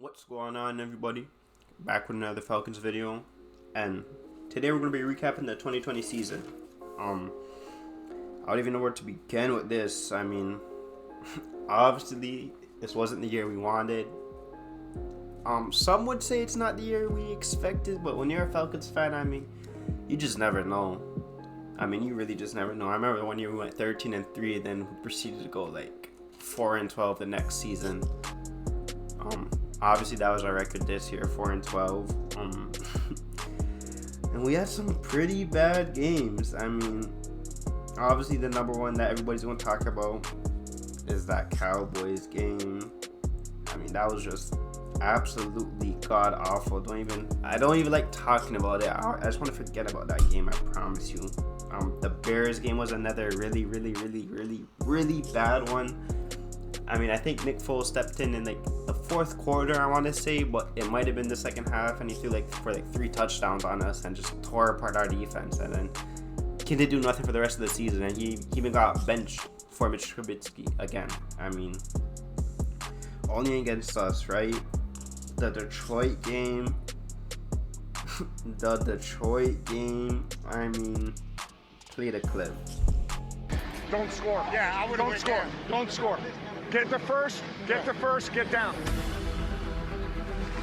What's going on, everybody? Back with another Falcons video, and today we're going to be recapping the 2020 season. I don't even know where to begin with this. I mean, obviously this wasn't the year we wanted. Some would say it's not the year we expected, but when you're a Falcons fan, I mean, you just never know. I mean, you really just never know. I remember one year we went 13-3, and then we proceeded to go like 4-12 the next season. Obviously that was our record this year, 4-12. And we had some pretty bad games. I mean, obviously the number one that everybody's going to talk about is that Cowboys game. I mean, that was just absolutely god awful. I don't even like talking about it. I just want to forget about that game, I promise you. The Bears game was another really bad one. I mean, I think Nick Foles stepped in like the fourth quarter, I want to say, but it might have been the second half, and he threw for 3 touchdowns on us and just tore apart our defense. And then he didn't do nothing for the rest of the season, and he even got benched for Mitch Trubisky again. I mean, only against us, right? The Detroit game. I mean, play the clip. Don't score. Yeah, I would. Don't score. Down. Don't score. Get the first, get down.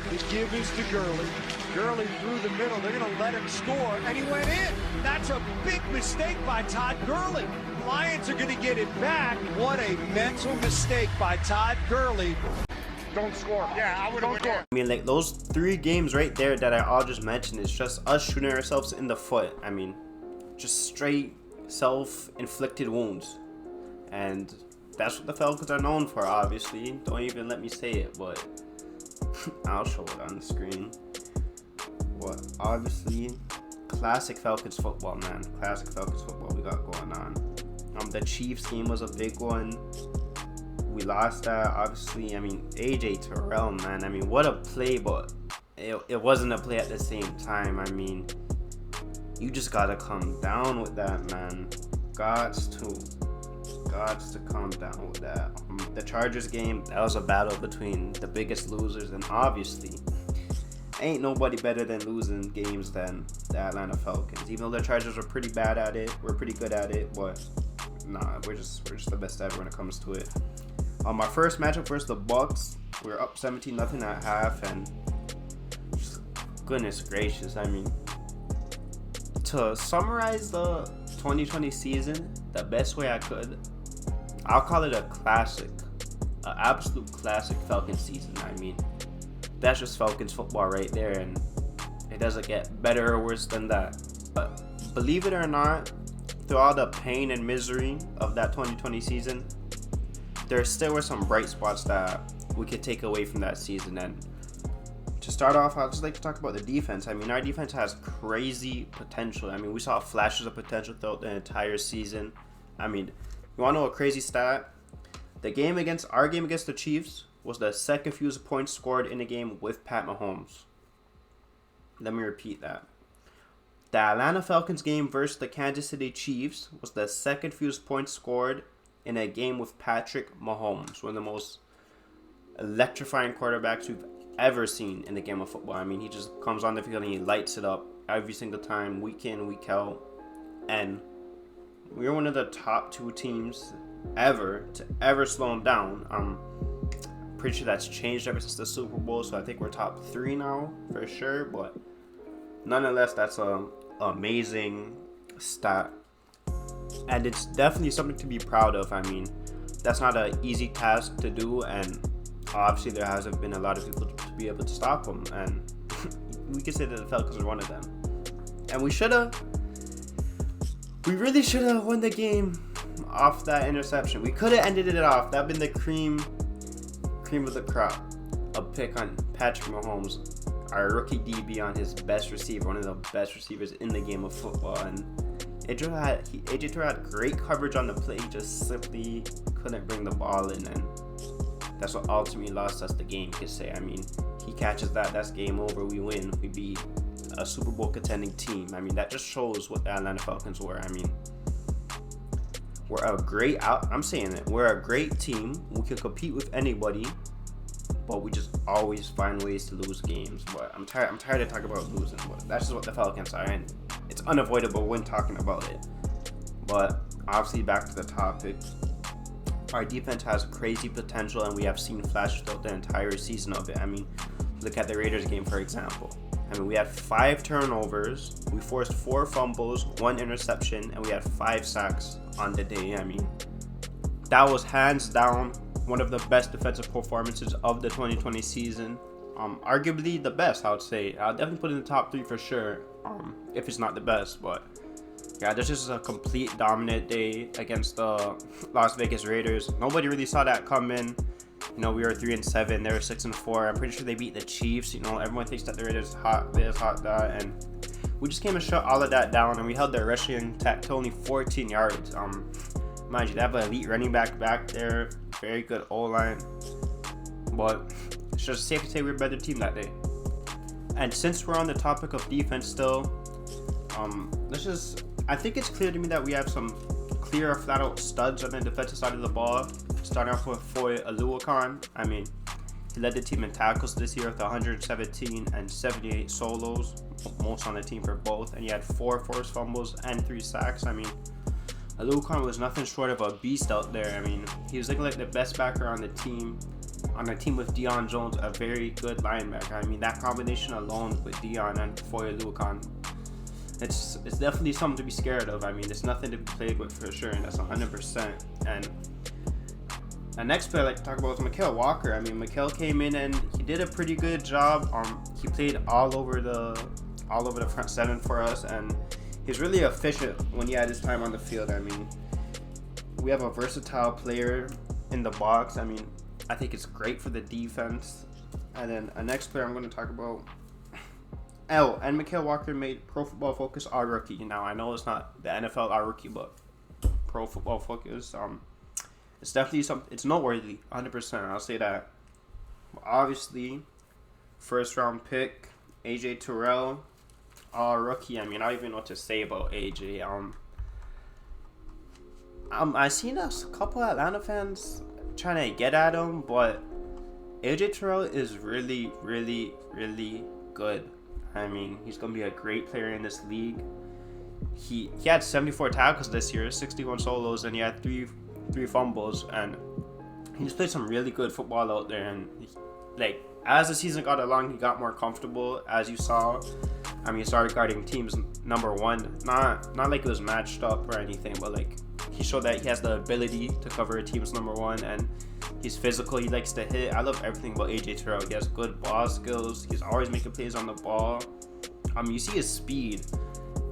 The give is to Gurley. Gurley through the middle. They're going to let him score, and he went in. That's a big mistake by Todd Gurley. Lions are going to get it back. What a mental mistake by Todd Gurley. Don't score. Yeah, I would. Don't score. I mean, like those 3 games right there that I all just mentioned is just us shooting ourselves in the foot. I mean, just straight self-inflicted wounds. And that's what the Falcons are known for, obviously. Don't even let me say it, but I'll show it on the screen. What, obviously, classic Falcons football, man. Classic Falcons football we got going on. The Chiefs game was a big one. We lost that, obviously. I mean, AJ Terrell, man. I mean, what a play, but it wasn't a play at the same time. I mean, you just gotta come down with that, man. Gots to calm down with that. The Chargers game, that was a battle between the biggest losers, and obviously ain't nobody better than losing games than the Atlanta Falcons. Even though the Chargers were pretty bad at it, we're pretty good at it, but nah, we're just the best ever when it comes to it. My first matchup versus the Bucks, we were up 17-0 at half, and just, goodness gracious, I mean, to summarize the 2020 season the best way I could, I'll call it a classic, an absolute classic Falcons season. I mean, that's just Falcons football right there, and it doesn't get better or worse than that. But believe it or not, through all the pain and misery of that 2020 season, there still were some bright spots that we could take away from that season. And to start off, I'd just like to talk about the defense. I mean, our defense has crazy potential. I mean, we saw flashes of potential throughout the entire season. I mean, you want to know a crazy stat? Our game against the Chiefs was the second fewest points scored in a game with Pat Mahomes. Let me repeat that. The Atlanta Falcons game versus the Kansas City Chiefs was the second fewest points scored in a game with Patrick Mahomes, one of the most electrifying quarterbacks we've ever seen in the game of football. I mean, he just comes on the field and he lights it up every single time, week in, week out. And we're one of the top 2 teams ever to ever slow him down. I'm pretty sure that's changed ever since the Super Bowl, so I think we're top 3 now for sure. But nonetheless, that's an amazing stat, and it's definitely something to be proud of. I mean, that's not an easy task to do, and obviously there hasn't been a lot of people to be able to stop him, and we can say that the Falcons are one of them. And we really should have won the game off that interception. We could have ended it off. That'd been the cream of the crop. A pick on Patrick Mahomes, our rookie DB, on his best receiver, one of the best receivers in the game of football. And AJ Terrell had great coverage on the play. He just simply couldn't bring the ball in, and that's what ultimately lost us the game, you could say. I mean, he catches that's game over. We win. We beat a Super Bowl contending team. I mean, that just shows what the Atlanta Falcons were. I mean, we're a great team. We can compete with anybody. but we just always find ways to lose games. But I'm tired of talking about losing, but that's just what the Falcons are, and it's unavoidable when talking about it. But obviously, back to the topic. Our defense has crazy potential, and we have seen flashes throughout the entire season of it. I mean, look at the Raiders game, for example. I mean, we had 5 turnovers, we forced 4 fumbles, 1 interception, and we had 5 sacks on the day. I mean, that was hands down one of the best defensive performances of the 2020 season. Arguably the best, I would say. I'll definitely put it in the top 3 for sure, if it's not the best. But yeah, this is a complete dominant day against the Las Vegas Raiders. Nobody really saw that coming. You know, we were 3-7, they were 6-4. I'm pretty sure they beat the Chiefs. You know, everyone thinks that the Raiders hot this, hot that, and we just came and shut all of that down, and we held their rushing attack to only 14 yards. Mind you, they have an elite running back there, very good O-line, but it's just safe to say we're a better team that day. And since we're on the topic of defense still, I think it's clear to me that we have some clear, flat-out studs on the defensive side of the ball. Starting off with Foy Aluakon. I mean, he led the team in tackles this year with 117 and 78 solos, most on the team for both, and he had 4 forced fumbles and 3 sacks. I mean, Aluakon was nothing short of a beast out there. I mean, he was looking like the best backer on the team with Deion Jones, a very good linebacker. I mean, that combination alone with Deion and Foy Aluakon, it's definitely something to be scared of. I mean, it's nothing to be played with for sure, and that's 100%. And the next player I'd like to talk about is Mikhail Walker. I mean, Mikhail came in and he did a pretty good job. He played all over the front 7 for us, and he's really efficient when he had his time on the field. I mean, we have a versatile player in the box. I mean, I think it's great for the defense. And then a next player I'm going to talk about. And Mikhail Walker made Pro Football Focus All Rookie. Now, I know it's not the NFL All Rookie, but Pro Football Focus. It's definitely something. It's noteworthy, 100%. I'll say that. Obviously, first round pick AJ Terrell, All Rookie. I mean, I don't even know what to say about AJ. I seen a couple of Atlanta fans trying to get at him, but AJ Terrell is really, really, really good. I mean, he's gonna be a great player in this league. He had 74 tackles this year, 61 solos, and he had three fumbles, and he just played some really good football out there. And like, as the season got along, he got more comfortable, as you saw. I mean, he started guarding teams number 1, not like it was matched up or anything, but like he showed that he has the ability to cover a team's number 1, and he's physical. He likes to hit. I love everything about AJ Terrell. He has good ball skills. He's always making plays on the ball. You see his speed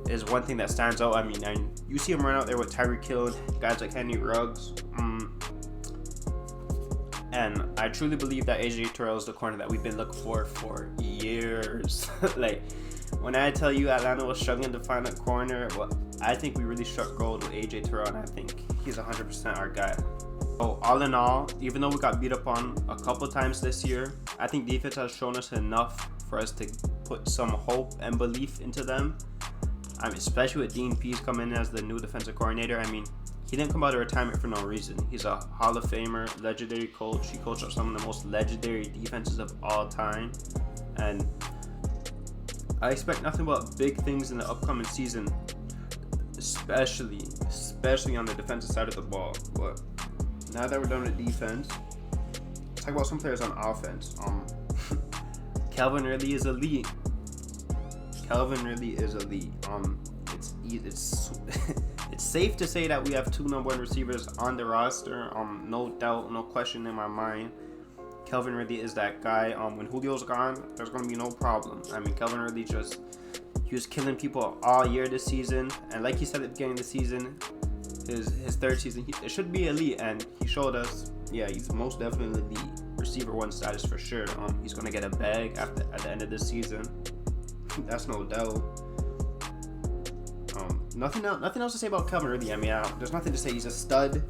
is one thing that stands out. I mean, and you see him run out there with Tyreek Hill, guys like Henry Ruggs. And I truly believe that AJ Terrell is the corner that we've been looking for years. Like, when I tell you Atlanta was struggling to find a corner, well, I think we really struck gold with AJ Terrell, and I think he's 100% our guy. So all in all, even though we got beat up on a couple times this year, I think defense has shown us enough for us to put some hope and belief into them. I mean, especially with Dean Pease coming in as the new defensive coordinator. I mean, he didn't come out of retirement for no reason. He's a Hall of Famer, legendary coach. He coached up some of the most legendary defenses of all time. And I expect nothing but big things in the upcoming season, especially on the defensive side of the ball. But now that we're done with defense, let's talk about some players on offense. Calvin Ridley is elite. It's safe to say that we have 2 number 1 receivers on the roster. No doubt, no question in my mind. Calvin Ridley is that guy. When Julio's gone, there's gonna be no problem. I mean, Calvin Ridley he was killing people all year this season, and like he said at the beginning of the season, his third season, it should be elite, and he showed us. Yeah, he's most definitely the receiver 1 status for sure. He's gonna get a bag at the end of this season. That's no doubt. Nothing else to say about Calvin Ridley. I mean, there's nothing to say. He's a stud.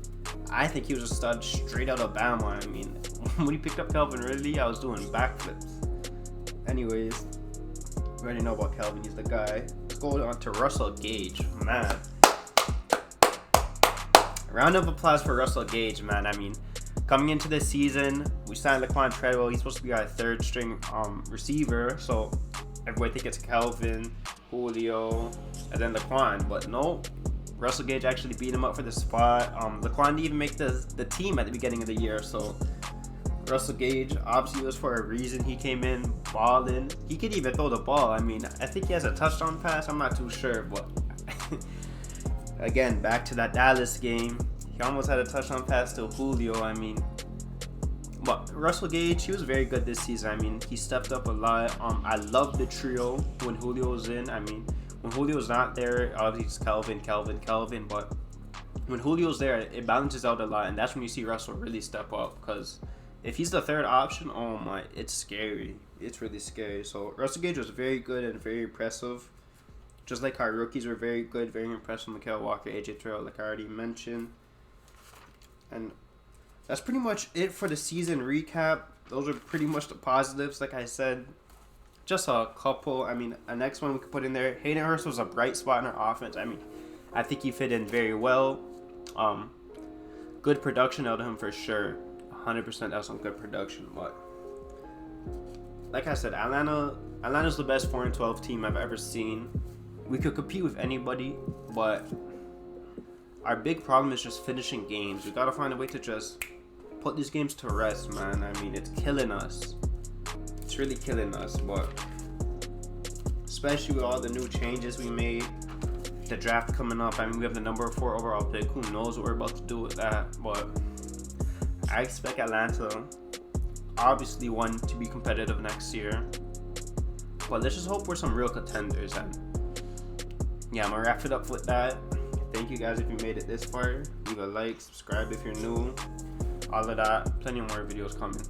I think he was a stud straight out of Bama. I mean, when he picked up Calvin Ridley, I was doing backflips. Anyways, we already know about Calvin. He's the guy. Let's go on to Russell Gage. Man, round of applause for Russell Gage, man. I mean, Coming into this season, we signed Laquan Treadwell. He's supposed to be our third string receiver. So everybody think it's Calvin, Julio, and then Laquan. But no, Russell Gage actually beat him up for the spot. Laquan didn't even make the team at the beginning of the year. So Russell Gage, obviously, was for a reason. He came in balling. He could even throw the ball. I mean, I think he has a touchdown pass. I'm not too sure, but again, back to that Dallas game. He almost had a touchdown pass to Julio. I mean, but Russell Gage, he was very good this season. I mean, he stepped up a lot. I love the trio when Julio was in. I mean, when Julio's not there, obviously it's Calvin. But when Julio's there, it balances out a lot, and that's when you see Russell really step up. Because if he's the third option, oh my, it's scary. It's really scary. So Russell Gage was very good and very impressive. Just like our rookies were very good, very impressive. Mikhail Walker, AJ Terrell, like I already mentioned. And that's pretty much it for the season recap. Those are pretty much the positives, like I said. Just a couple. I mean, a next one we could put in there. Hayden Hurst was a bright spot in our offense. I mean, I think he fit in very well. Good production out of him for sure. 100% that's some good production. But like I said, Atlanta's the best 4-12 team I've ever seen. We could compete with anybody, but our big problem is just finishing games. We gotta find a way to just put these games to rest, man. I mean, it's killing us. It's really killing us, but especially with all the new changes we made, the draft coming up. I mean, we have the number 4 overall pick. Who knows what we're about to do with that? But I expect Atlanta, obviously, one, to be competitive next year. But let's just hope we're some real contenders. And yeah, I'm gonna wrap it up with that. Thank you guys if you made it this far. Leave a like, subscribe if you're new. All of that. Plenty more videos coming.